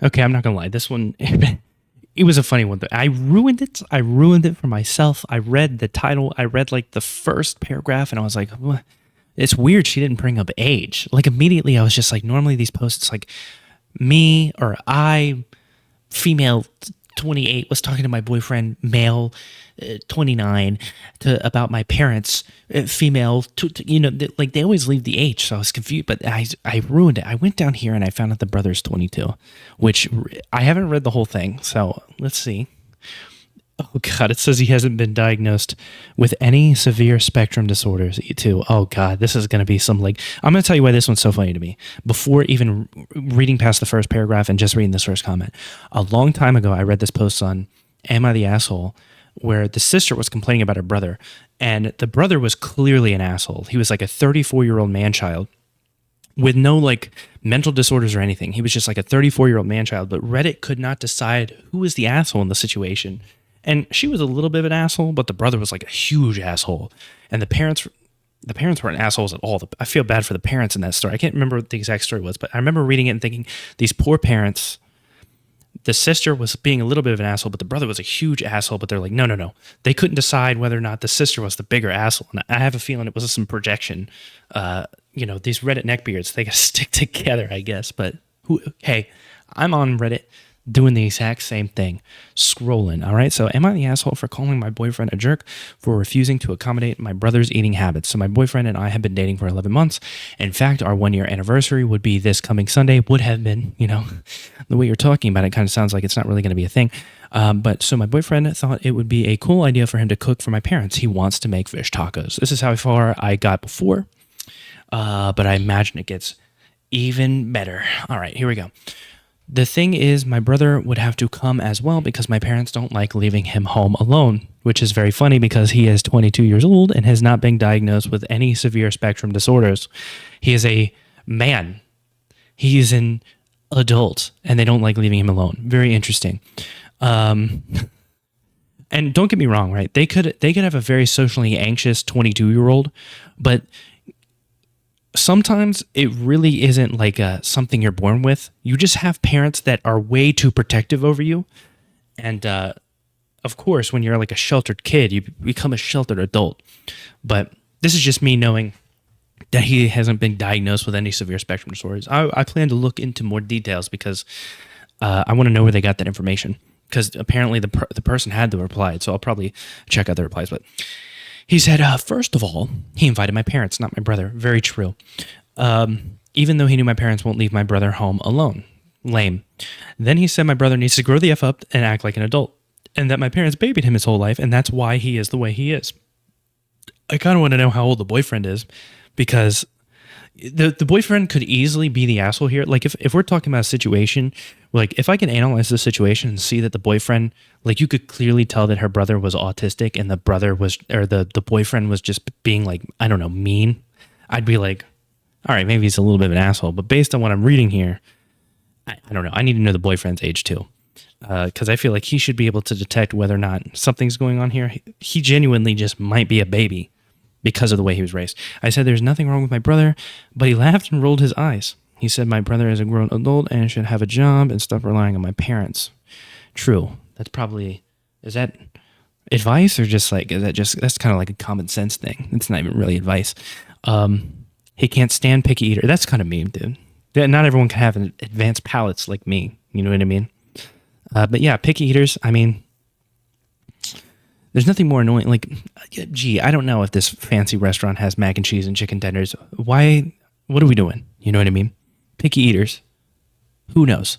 Okay, I'm not gonna lie. This one, it was a funny one. I ruined it. I ruined it for myself. I read the title. I read like the first paragraph, and I was like, what? It's weird. She didn't bring up age. Like immediately, I was just like, normally these posts, it's like me or I, female 28, was talking to my boyfriend, male 29, about my parents, female, like they always leave the age. So I was confused, but I ruined it. I went down here and I found out the brother's 22, which I haven't read the whole thing. So let's see. Oh God, it says he hasn't been diagnosed with any severe spectrum disorders too. Oh God, this is going to be some like, I'm going to tell you why this one's so funny to me. Before even reading past the first paragraph and just reading this first comment, a long time ago, I read this post on Am I the Asshole? Where the sister was complaining about her brother, and the brother was clearly an asshole. He was like a 34-year-old man-child with no like mental disorders or anything. He was just like a 34-year-old man-child, but Reddit could not decide who was the asshole in the situation. And she was a little bit of an asshole, but the brother was like a huge asshole. And the parents weren't assholes at all. I feel bad for the parents in that story. I can't remember what the exact story was, but I remember reading it and thinking, these poor parents. The sister was being a little bit of an asshole, but the brother was a huge asshole. But they're like, no. They couldn't decide whether or not the sister was the bigger asshole. And I have a feeling it was some projection. These Reddit neckbeards, they got to stick together, I guess. But hey, I'm on Reddit doing the exact same thing, scrolling. All right. So am I the asshole for calling my boyfriend a jerk for refusing to accommodate my brother's eating habits? So my boyfriend and I have been dating for 11 months. In fact, our 1-year anniversary would be this coming Sunday, would have been, the way you're talking about it kind of sounds like it's not really going to be a thing. But so my boyfriend thought it would be a cool idea for him to cook for my parents. He wants to make fish tacos. This is how far I got before. But I imagine it gets even better. All right, here we go. The thing is, my brother would have to come as well because my parents don't like leaving him home alone, which is very funny because he is 22 years old and has not been diagnosed with any severe spectrum disorders. He is a man. He is an adult, and they don't like leaving him alone. Very interesting. And don't get me wrong, right? They could have a very socially anxious 22-year-old, but sometimes it really isn't like something you're born with. You just have parents that are way too protective over you. And of course, when you're like a sheltered kid, you become a sheltered adult. But this is just me knowing that he hasn't been diagnosed with any severe spectrum disorders. I plan to look into more details because I want to know where they got that information. Because apparently the person had the reply, so I'll probably check out the replies. But he said, first of all, he invited my parents, not my brother. Very true. Even though he knew my parents won't leave my brother home alone. Lame. Then he said my brother needs to grow the F up and act like an adult. And that my parents babied him his whole life, and that's why he is the way he is. I kind of want to know how old the boyfriend is, because the boyfriend could easily be the asshole here. Like if we're talking about a situation, like if I can analyze the situation and see that the boyfriend, like you could clearly tell that her brother was autistic and the brother was, or the boyfriend was just being like, I don't know, mean. I'd be like, all right, maybe he's a little bit of an asshole. But based on what I'm reading here, I don't know. I need to know the boyfriend's age too. Because I feel like he should be able to detect whether or not something's going on here. He genuinely just might be a baby because of the way he was raised. I said, there's nothing wrong with my brother, but he laughed and rolled his eyes. He said, my brother is a grown adult and should have a job and stop relying on my parents. True. That's probably, is that advice or just like, that's kind of like a common sense thing. It's not even really advice. He can't stand picky eater. That's kind of mean, dude. Not everyone can have an advanced palates like me. You know what I mean? But yeah, picky eaters, I mean, there's nothing more annoying. Like, gee, I don't know if this fancy restaurant has mac and cheese and chicken tenders. Why? What are we doing? You know what I mean? Picky eaters. Who knows?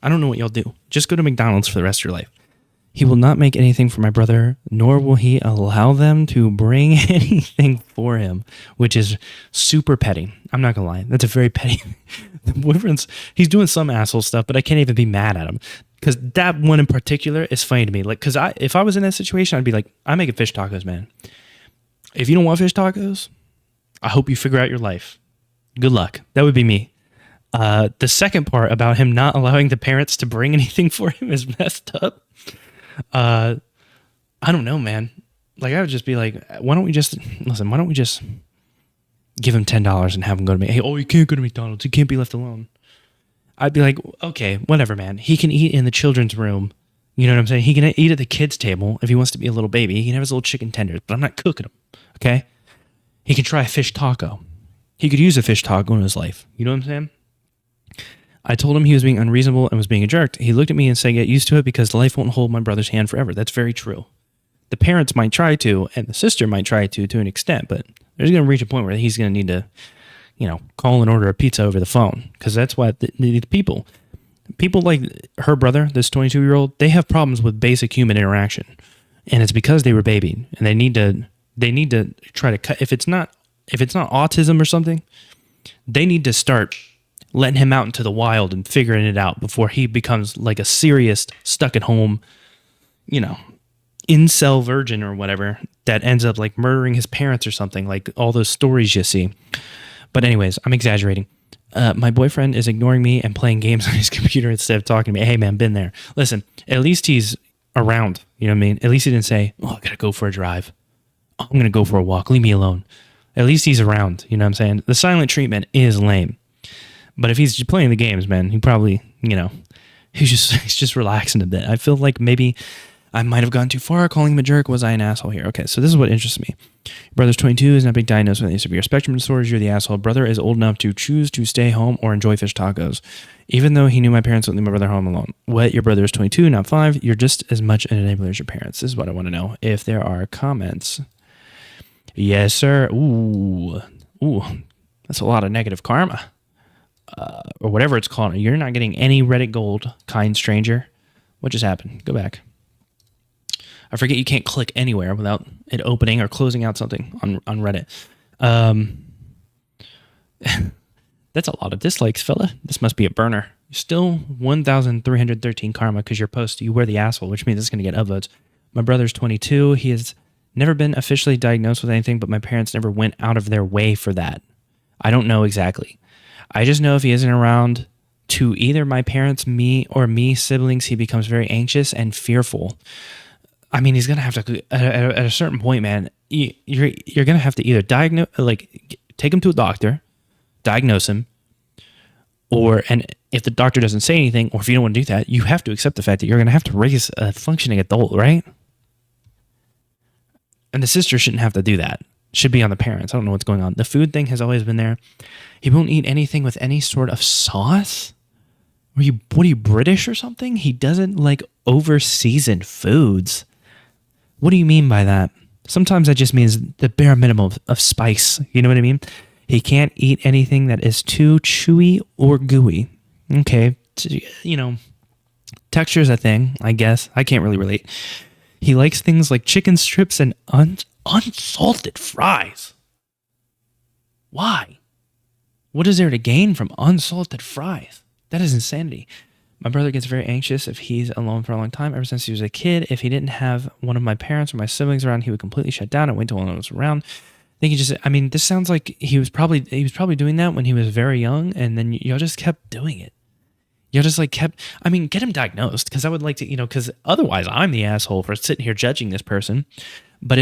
I don't know what y'all do. Just go to McDonald's for the rest of your life. He will not make anything for my brother, nor will he allow them to bring anything for him, which is super petty. I'm not going to lie. That's a very petty. The boyfriend's, he's doing some asshole stuff, but I can't even be mad at him. Because that one in particular is funny to me. Like, because if I was in that situation, I'd be like, I'm making fish tacos, man. If you don't want fish tacos, I hope you figure out your life. Good luck. That would be me. The second part about him not allowing the parents to bring anything for him is messed up. I don't know, man. Like, I would just be like, why don't we just give him $10 and have him go to me? Hey, oh, you can't go to McDonald's. You can't be left alone. I'd be like, okay, whatever, man. He can eat in the children's room. You know what I'm saying? He can eat at the kids' table if he wants to be a little baby. He can have his little chicken tenders, but I'm not cooking them. Okay? He can try a fish taco. He could use a fish taco in his life. You know what I'm saying? I told him he was being unreasonable and was being a jerk. He looked at me and said, get used to it because life won't hold my brother's hand forever. That's very true. The parents might try to, and the sister might try to an extent, but there's going to reach a point where he's going to need to, call and order a pizza over the phone, because that's what the people like her brother, this 22-year-old, they have problems with basic human interaction, and it's because they were babied, and they need to try to cut. If it's not autism or something, they need to start letting him out into the wild and figuring it out before he becomes like a serious stuck at home, incel virgin or whatever that ends up like murdering his parents or something, like all those stories you see. But anyways, I'm exaggerating. My boyfriend is ignoring me and playing games on his computer instead of talking to me. Hey man, been there. Listen, at least he's around. You know what I mean? At least he didn't say, I gotta go for a drive. I'm gonna go for a walk. Leave me alone. At least he's around. You know what I'm saying? The silent treatment is lame. But if he's just playing the games, man, he probably, he's just relaxing a bit. I feel like maybe I might have gone too far calling him a jerk. Was I an asshole here? Okay, so this is what interests me. Your brother's 22, is not being diagnosed with any severe spectrum disorders. You're the asshole. Brother is old enough to choose to stay home or enjoy fish tacos, even though he knew my parents would leave my brother home alone. What? Your brother is 22, not 5. You're just as much an enabler as your parents. This is what I want to know. If there are comments. Yes, sir. Ooh, that's a lot of negative karma. Or whatever it's called. You're not getting any Reddit gold, kind stranger. What just happened? Go back. I forget you can't click anywhere without it opening or closing out something on Reddit. That's a lot of dislikes, fella. This must be a burner. Still 1,313 karma because your post, you were the asshole, which means it's going to get upvotes. My brother's 22. He has never been officially diagnosed with anything, but my parents never went out of their way for that. I don't know exactly. I just know if he isn't around to either my parents, me, or me siblings, he becomes very anxious and fearful. I mean, he's going to have to, at a certain point, man, you're going to have to either diagnose, like, take him to a doctor, diagnose him, and if the doctor doesn't say anything, or if you don't want to do that, you have to accept the fact that you're going to have to raise a functioning adult, right? And the sister shouldn't have to do that. Should be on the parents. I don't know what's going on. The food thing has always been there. He won't eat anything with any sort of sauce. What are you, British or something? He doesn't like over-seasoned foods. What do you mean by that? Sometimes that just means the bare minimum of spice. You know what I mean? He can't eat anything that is too chewy or gooey. Okay. Texture's a thing, I guess. I can't really relate. He likes things like chicken strips and unsalted fries. Why? What is there to gain from unsalted fries? That is insanity. My brother gets very anxious if he's alone for a long time. Ever since he was a kid, if he didn't have one of my parents or my siblings around, he would completely shut down and wait until one of us was around. This sounds like he was probably doing that when he was very young, and then y'all just kept doing it. Y'all just get him diagnosed, because I would like to, because otherwise I'm the asshole for sitting here judging this person. But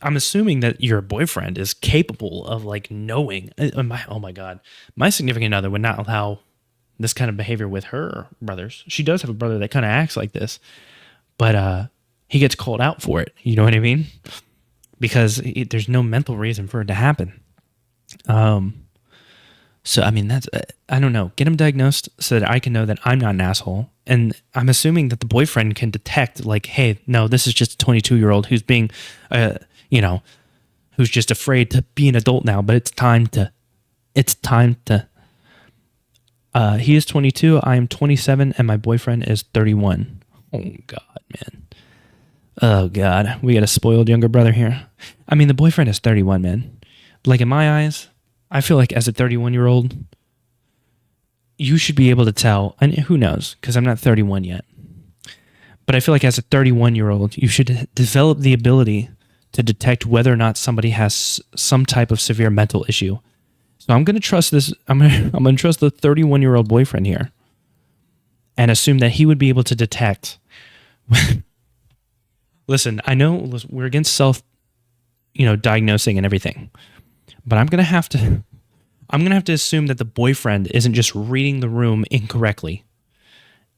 I'm assuming that your boyfriend is capable of knowing. Oh my God, my significant other would not allow this kind of behavior with her brothers. She does have a brother that kind of acts like this, but he gets called out for it. You know what I mean? Because there's no mental reason for it to happen. So, that's, I don't know. Get him diagnosed so that I can know that I'm not an asshole. And I'm assuming that the boyfriend can detect, hey, no, this is just a 22-year-old who's being, who's just afraid to be an adult now, but it's time to, he is 22, I am 27, and my boyfriend is 31. Oh, God, man. Oh, God. We got a spoiled younger brother here. The boyfriend is 31, man. In my eyes, I feel like as a 31-year-old, you should be able to tell, and who knows, because I'm not 31 yet. But I feel like as a 31-year-old, you should develop the ability to detect whether or not somebody has some type of severe mental issue. So I'm going to trust this. I'm going to trust the 31-year-old boyfriend here, and assume that he would be able to detect. Listen, I know we're against diagnosing and everything, but I'm going to have I'm going to have to assume that the boyfriend isn't just reading the room incorrectly.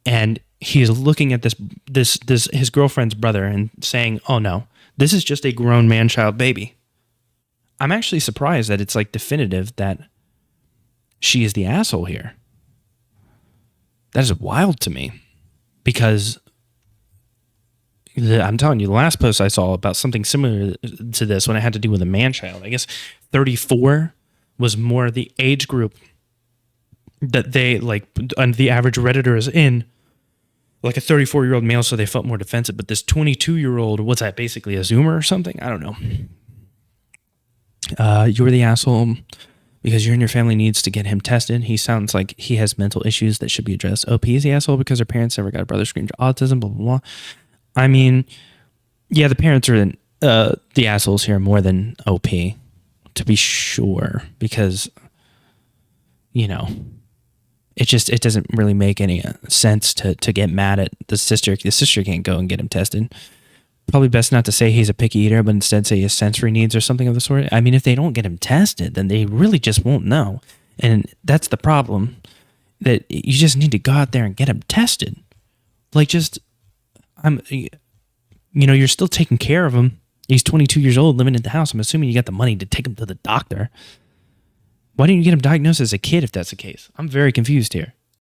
And he is looking at this his girlfriend's brother and saying, "Oh no, this is just a grown man-child baby." I'm actually surprised that it's like definitive that she is the asshole here. That is wild to me, because I'm telling you, the last post I saw about something similar to this, when it had to do with a man-child, I guess 34 was more the age group that they like, and the average Redditor is in, like a 34-year-old male, so they felt more defensive. But this 22-year-old, what's that, basically a Zoomer or something? I don't know. You're the asshole because you and your family needs to get him tested. He sounds like he has mental issues that should be addressed. OP is the asshole because her parents never got a brother screened for autism, blah, blah, blah. I mean, yeah, the parents are the assholes here more than OP, to be sure, because, you know, it doesn't really make any sense to get mad at the sister. The sister can't go and get him tested. Probably best not to say he's a picky eater, but instead say he has sensory needs or something of the sort. I mean, if they don't get him tested, then they really just won't know. And that's the problem, that you just need to go out there and get him tested. Like, you're still taking care of him. He's 22 years old, living in the house. I'm assuming you got the money to take him to the doctor. Why didn't you get him diagnosed as a kid if that's the case? I'm very confused here.